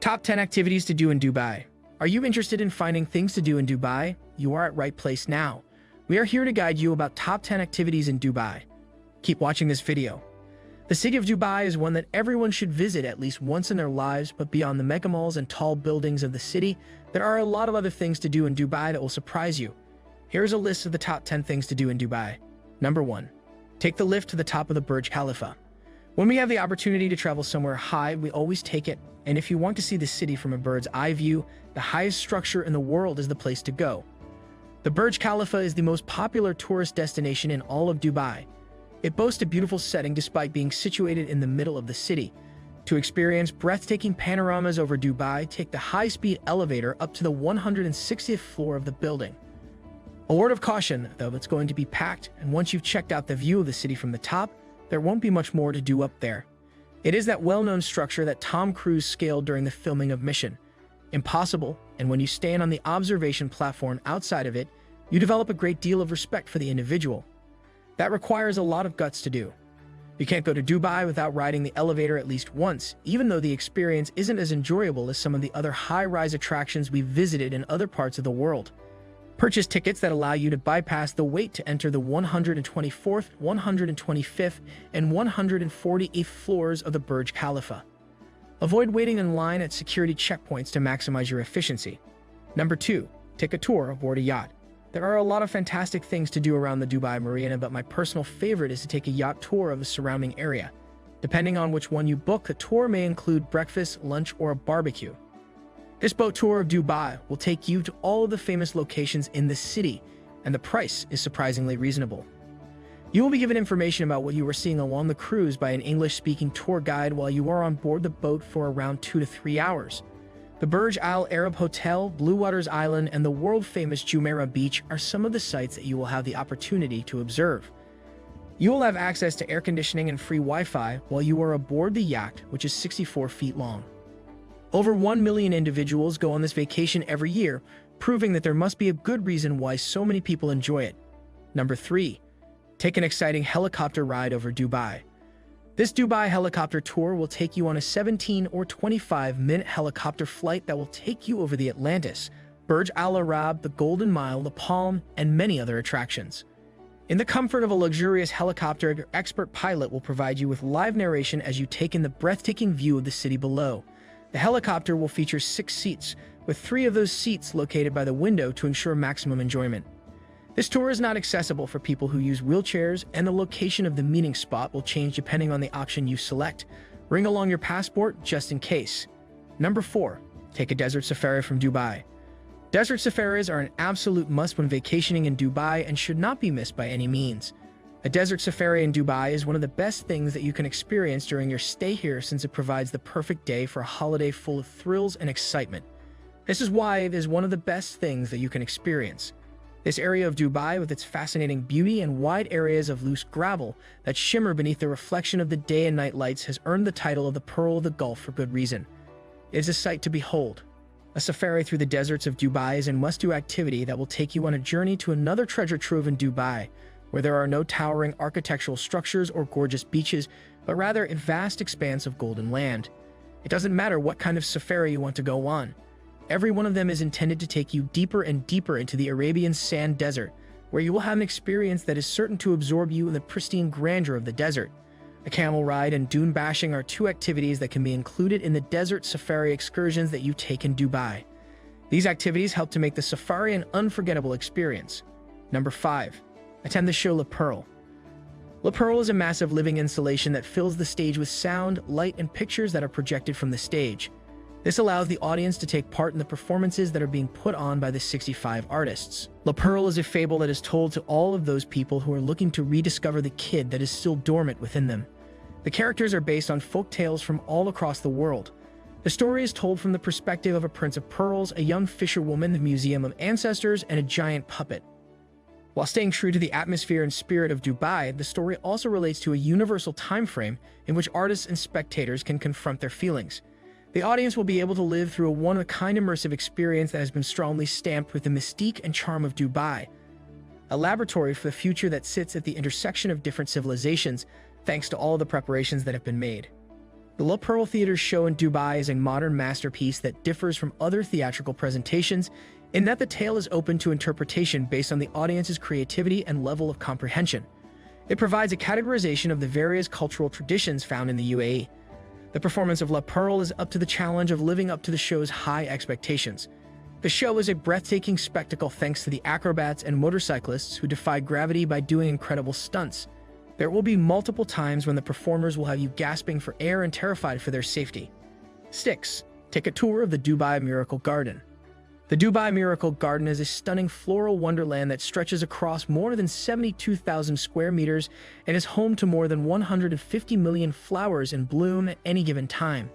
Top 10 activities to do in Dubai. Are you interested in finding things to do in Dubai? You are at right place now. We are here to guide you about top 10 activities in Dubai. Keep watching this video. The city of Dubai is one that everyone should visit at least once in their lives, but beyond the mega malls and tall buildings of the city, there are a lot of other things to do in Dubai that will surprise you. Here's a list of the top 10 things to do in Dubai. Number 1. Take the lift to the top of the Burj Khalifa. When we have the opportunity to travel somewhere high, we always take it. And if you want to see the city from a bird's eye view, the highest structure in the world is the place to go. The Burj Khalifa is the most popular tourist destination in all of Dubai. It boasts a beautiful setting despite being situated in the middle of the city. To experience breathtaking panoramas over Dubai, take the high-speed elevator up to the 160th floor of the building. A word of caution, though, it's going to be packed, and once you've checked out the view of the city from the top, there won't be much more to do up there. It is that well-known structure that Tom Cruise scaled during the filming of Mission Impossible, and when you stand on the observation platform outside of it, you develop a great deal of respect for the individual. That requires a lot of guts to do. You can't go to Dubai without riding the elevator at least once, even though the experience isn't as enjoyable as some of the other high-rise attractions we've visited in other parts of the world. Purchase tickets that allow you to bypass the wait to enter the 124th, 125th, and 148th floors of the Burj Khalifa. Avoid waiting in line at security checkpoints to maximize your efficiency. Number 2. Take a tour aboard a yacht. There are a lot of fantastic things to do around the Dubai Marina, but my personal favorite is to take a yacht tour of the surrounding area. Depending on which one you book, the tour may include breakfast, lunch, or a barbecue. This boat tour of Dubai will take you to all of the famous locations in the city, and the price is surprisingly reasonable. You will be given information about what you are seeing along the cruise by an English-speaking tour guide while you are on board the boat for around 2 to 3 hours. The Burj Al Arab Hotel, Blue Waters Island, and the world-famous Jumeirah Beach are some of the sites that you will have the opportunity to observe. You will have access to air conditioning and free Wi-Fi while you are aboard the yacht, which is 64 feet long. Over 1 million individuals go on this vacation every year, proving that there must be a good reason why so many people enjoy it. Number 3. Take an exciting helicopter ride over Dubai. This Dubai helicopter tour will take you on a 17 or 25-minute helicopter flight that will take you over the Atlantis, Burj Al Arab, the Golden Mile, the Palm, and many other attractions. In the comfort of a luxurious helicopter, your expert pilot will provide you with live narration as you take in the breathtaking view of the city below. The helicopter will feature 6 seats, with 3 of those seats located by the window to ensure maximum enjoyment. This tour is not accessible for people who use wheelchairs, and the location of the meeting spot will change depending on the option you select. Bring along your passport just in case. Number 4. Take a desert safari from Dubai. Desert safaris are an absolute must when vacationing in Dubai and should not be missed by any means. A desert safari in Dubai is one of the best things that you can experience during your stay here, since it provides the perfect day for a holiday full of thrills and excitement. This is why it is one of the best things that you can experience. This area of Dubai, with its fascinating beauty and wide areas of loose gravel that shimmer beneath the reflection of the day and night lights, has earned the title of the Pearl of the Gulf for good reason. It is a sight to behold. A safari through the deserts of Dubai is a must-do activity that will take you on a journey to another treasure trove in Dubai, where there are no towering architectural structures or gorgeous beaches, but rather a vast expanse of golden land. It doesn't matter what kind of safari you want to go on. Every one of them is intended to take you deeper and deeper into the Arabian sand desert, where you will have an experience that is certain to absorb you in the pristine grandeur of the desert. A camel ride and dune bashing are 2 activities that can be included in the desert safari excursions that you take in Dubai. These activities help to make the safari an unforgettable experience. Number 5. Attend the show La Pearl. La Pearl is a massive living installation that fills the stage with sound, light, and pictures that are projected from the stage. This allows the audience to take part in the performances that are being put on by the 65 artists. La Pearl is a fable that is told to all of those people who are looking to rediscover the kid that is still dormant within them. The characters are based on folk tales from all across the world. The story is told from the perspective of a prince of pearls, a young fisherwoman, the museum of ancestors, and a giant puppet. While staying true to the atmosphere and spirit of Dubai, the story also relates to a universal time frame in which artists and spectators can confront their feelings. The audience will be able to live through a one-of-a-kind immersive experience that has been strongly stamped with the mystique and charm of Dubai, a laboratory for the future that sits at the intersection of different civilizations, thanks to all the preparations that have been made. The La Pearl Theater's show in Dubai is a modern masterpiece that differs from other theatrical presentations in that the tale is open to interpretation based on the audience's creativity and level of comprehension. It provides a categorization of the various cultural traditions found in the UAE. The performance of La Pearl is up to the challenge of living up to the show's high expectations. The show is a breathtaking spectacle thanks to the acrobats and motorcyclists who defy gravity by doing incredible stunts. There will be multiple times when the performers will have you gasping for air and terrified for their safety. 6. Take a tour of the Dubai Miracle Garden. The Dubai Miracle Garden is a stunning floral wonderland that stretches across more than 72,000 square meters and is home to more than 150 million flowers in bloom at any given time.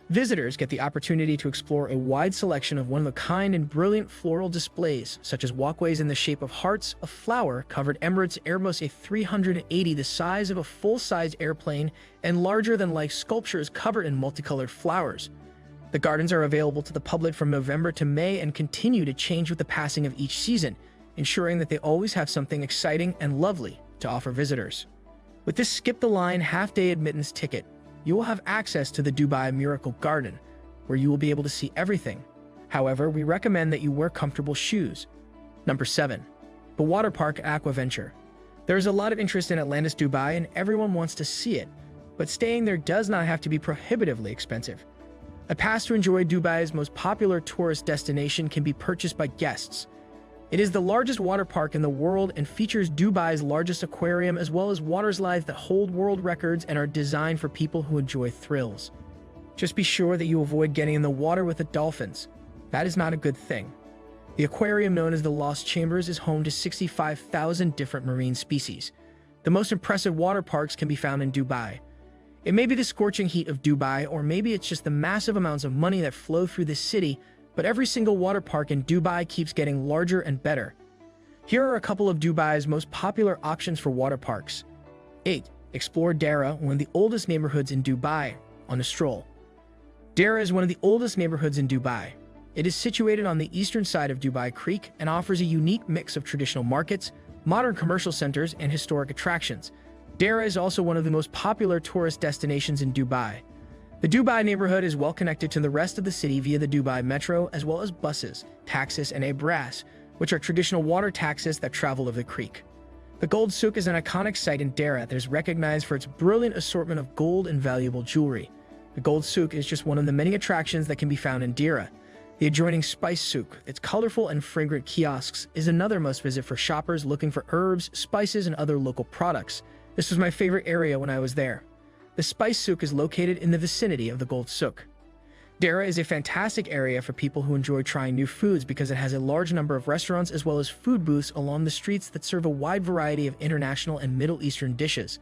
Visitors get the opportunity to explore a wide selection of one-of-a-kind and brilliant floral displays, such as walkways in the shape of hearts, a flower-covered Emirates Airbus A380 the size of a full-size airplane, and larger-than-life sculptures covered in multicolored flowers. The gardens are available to the public from November to May and continue to change with the passing of each season, ensuring that they always have something exciting and lovely to offer visitors. With this skip-the-line half-day admittance ticket, you will have access to the Dubai Miracle Garden, where you will be able to see everything. However, we recommend that you wear comfortable shoes. Number 7. The Water Park Aquaventure. There is a lot of interest in Atlantis Dubai and everyone wants to see it, but staying there does not have to be prohibitively expensive. A pass to enjoy Dubai's most popular tourist destination can be purchased by guests. It is the largest water park in the world and features Dubai's largest aquarium as well as water slides that hold world records and are designed for people who enjoy thrills. Just be sure that you avoid getting in the water with the dolphins. That is not a good thing. The aquarium known as the Lost Chambers is home to 65,000 different marine species. The most impressive water parks can be found in Dubai. It may be the scorching heat of Dubai, or maybe it's just the massive amounts of money that flow through this city, but every single water park in Dubai keeps getting larger and better. Here are a couple of Dubai's most popular options for water parks. 8. Explore Dira, one of the oldest neighborhoods in Dubai, on a stroll. Dira is one of the oldest neighborhoods in Dubai. It is situated on the eastern side of Dubai Creek and offers a unique mix of traditional markets, modern commercial centers, and historic attractions. Dira is also one of the most popular tourist destinations in Dubai. The Dubai neighborhood is well connected to the rest of the city via the Dubai Metro, as well as buses, taxis, and abras, which are traditional water taxis that travel over the creek. The Gold Souk is an iconic site in Dira that is recognized for its brilliant assortment of gold and valuable jewelry. The Gold Souk is just one of the many attractions that can be found in Dira. The adjoining Spice Souk, its colorful and fragrant kiosks, is another must-visit for shoppers looking for herbs, spices, and other local products. This was my favorite area when I was there. The Spice Souk is located in the vicinity of the Gold Souk. Dira is a fantastic area for people who enjoy trying new foods because it has a large number of restaurants as well as food booths along the streets that serve a wide variety of international and Middle Eastern dishes.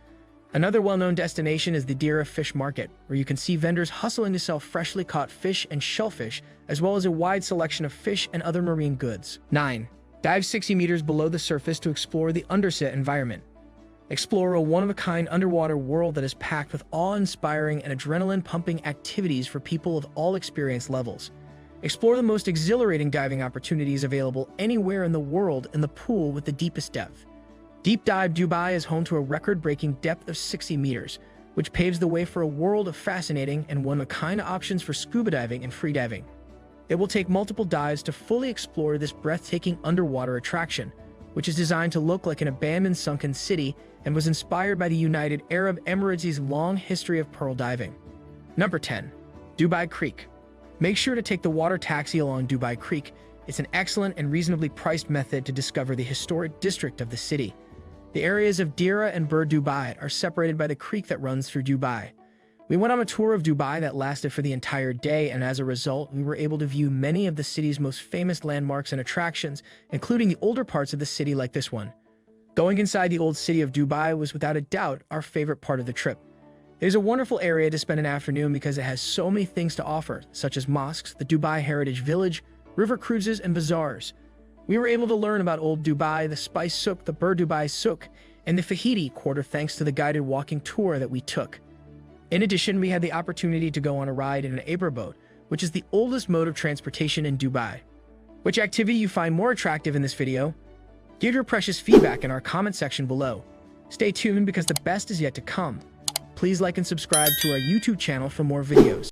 Another well-known destination is the Dira Fish Market, where you can see vendors hustling to sell freshly caught fish and shellfish, as well as a wide selection of fish and other marine goods. 9. Dive 60 meters below the surface to explore the undersea environment. Explore a one-of-a-kind underwater world that is packed with awe-inspiring and adrenaline-pumping activities for people of all experience levels. Explore the most exhilarating diving opportunities available anywhere in the world in the pool with the deepest depth. Deep Dive Dubai is home to a record-breaking depth of 60 meters, which paves the way for a world of fascinating and one-of-a-kind options for scuba diving and freediving. It will take multiple dives to fully explore this breathtaking underwater attraction, which is designed to look like an abandoned sunken city and was inspired by the United Arab Emirates' long history of pearl diving. Number 10. Dubai Creek. Make sure to take the water taxi along Dubai Creek. It's an excellent and reasonably priced method to discover the historic district of the city. The areas of Dira and Burj Dubai are separated by the creek that runs through Dubai. We went on a tour of Dubai that lasted for the entire day, and as a result, we were able to view many of the city's most famous landmarks and attractions, including the older parts of the city like this one. Going inside the old city of Dubai was without a doubt our favorite part of the trip. It is a wonderful area to spend an afternoon because it has so many things to offer, such as mosques, the Dubai Heritage Village, river cruises, and bazaars. We were able to learn about Old Dubai, the Spice Souk, the Burj Dubai Souk, and the Fahidi Quarter thanks to the guided walking tour that we took. In addition, we had the opportunity to go on a ride in an Abra boat, which is the oldest mode of transportation in Dubai. Which activity you find more attractive in this video? Give your precious feedback in our comment section below. Stay tuned because the best is yet to come. please like and subscribe to our YouTube channel for more videos.